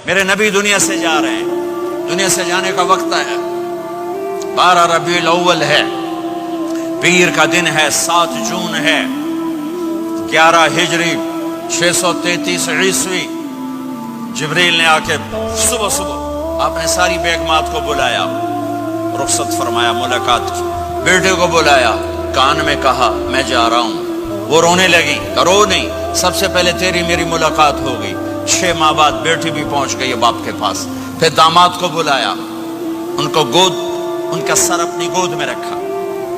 میرے نبی دنیا سے جا رہے ہیں، دنیا سے جانے کا وقت ہے، 12 ربیع الاول ہے، پیر کا دن ہے، 7 جون ہے، 11 ہجری 633 عیسوی۔ جبریل نے آ کے صبح صبح آپ نے ساری بیگمات کو بلایا، رخصت فرمایا ملاقات کی، بیٹے کو بلایا، کان میں کہا میں جا رہا ہوں۔ وہ رونے لگی، رو نہیں، سب سے پہلے تیری میری ملاقات ہو گئی۔ 6 ماہ بعد بیٹی بھی پہنچ گئی باپ کے پاس۔ پھر داماد کو بلایا، ان کو ان کا سر اپنی گود میں رکھا،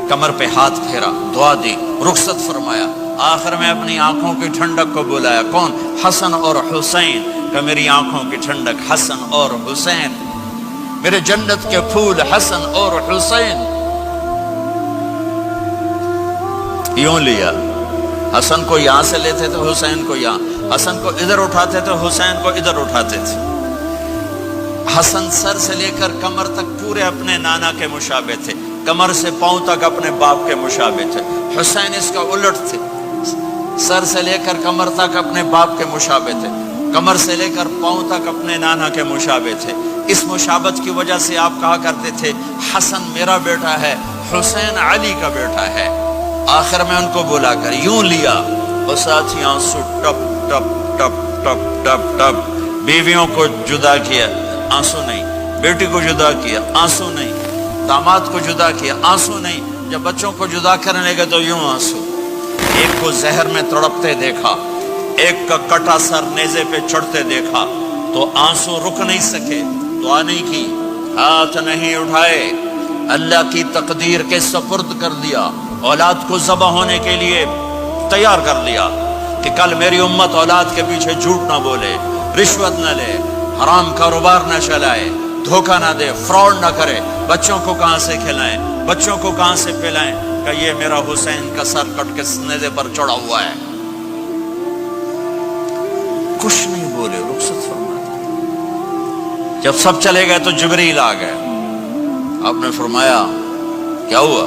کمر پہ ہاتھ پھیرا، دعا دی، رخصت فرمایا۔ آخر میں اپنی آنکھوں کی ٹھنڈک کو بلایا، کون؟ حسن اور حسین، کہ میری آنکھوں کی ٹھنڈک حسن اور حسین، میرے جنت کے پھول حسن اور حسین۔ یوں لیا، حسن کو یہاں سے لیتے تھے، حسین کو یہاں، حسن کو ادھر اٹھاتے تھے، حسین کو ادھر اٹھاتے تھے۔ حسن سر سے لے کر کمر تک پورے اپنے نانا کے مشابہ تھے، کمر سے پاؤں تک اپنے باپ کے مشابہ تھے۔ حسین اس کا الٹ تھے، سر سے لے کر کمر تک اپنے باپ کے مشابہ تھے، کمر سے لے کر پاؤں تک اپنے نانا کے مشابہ تھے۔ اس مشابہت کی وجہ سے آپ کہا کرتے تھے حسن میرا بیٹا ہے، حسین علی کا بیٹا ہے۔ آخر میں ان کو بلا کر یوں لیا، اور ساتھ ہی آنسو ٹپ ٹپ ٹپ ٹپ ٹپ ٹپ۔ بیویوں کو جدا کیا، آنسو نہیں، بیٹی کو جدا کیا، آنسو نہیں، داماد کو جدا کیا، آنسو نہیں، جب بچوں کو جدا کرنے لگے تو یوں آنسو۔ ایک کو زہر میں تڑپتے دیکھا، ایک کا کٹا سر نیزے پہ چڑھتے دیکھا تو آنسو رک نہیں سکے، دعا نہیں کی، ہاتھ نہیں اٹھائے، اللہ کی تقدیر کے سپرد کر دیا، اولاد کو ذبح ہونے کے لیے تیار کر لیا کہ کل میری امت اولاد کے پیچھے جھوٹ نہ بولے، رشوت نہ لے، حرام کاروبار نہ چلائے، دھوکہ نہ دے، فراڈ نہ کرے، بچوں کو کہاں سے کھلائیں، بچوں کو کہاں سے پلائیں، کہ یہ میرا حسین کا سر کٹ کے نیزے پر چڑھا ہوا ہے۔ کچھ نہیں بولے، رخصت فرما دی۔ جب سب چلے گئے تو جبریل آ گئے، آپ نے فرمایا کیا ہوا؟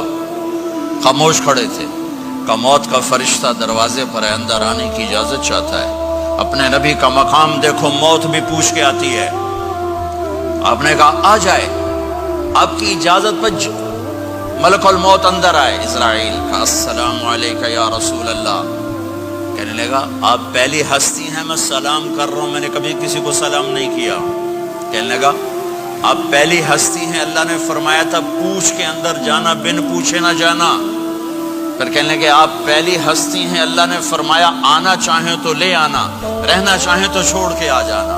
خاموش کھڑے تھے، کہ موت کا فرشتہ دروازے پر ہے، اندر آنے کی اجازت چاہتا ہے۔ اپنے نبی کا مقام دیکھو، موت بھی پوچھ کے آتی ہے۔ آپ نے کہا آ جائے، آپ کی اجازت پر ملک الموت اندر آئے۔ اسرائیل کا السلام علیکہ یا رسول اللہ، کہنے لگا آپ پہلی ہستی ہیں، میں سلام کر رہا ہوں، میں نے کبھی کسی کو سلام نہیں کیا۔ کہنے لگا آپ پہلی ہستی ہیں، اللہ نے فرمایا تھا پوچھ کے اندر جانا، بن پوچھے نہ جانا۔ پھر کہنے لگے آپ پہلی ہستی ہیں، اللہ نے فرمایا آنا چاہیں تو لے آنا، رہنا چاہیں تو چھوڑ کے آ جانا۔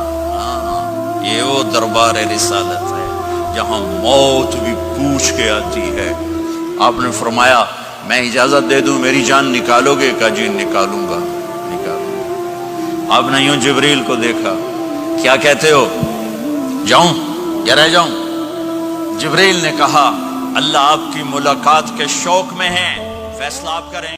یہ وہ دربار رسالت ہے جہاں موت بھی پوچھ کے آتی ہے۔ آپ نے فرمایا میں اجازت دے دوں میری جان نکالو گے؟ کہ جی نکالوں گا، نکالوں گا۔ آپ نے یوں جبریل کو دیکھا، کیا کہتے ہو، جاؤں یا رہ جاؤں؟ جبریل نے کہا اللہ آپ کی ملاقات کے شوق میں ہے، فیصلہ آپ کریں۔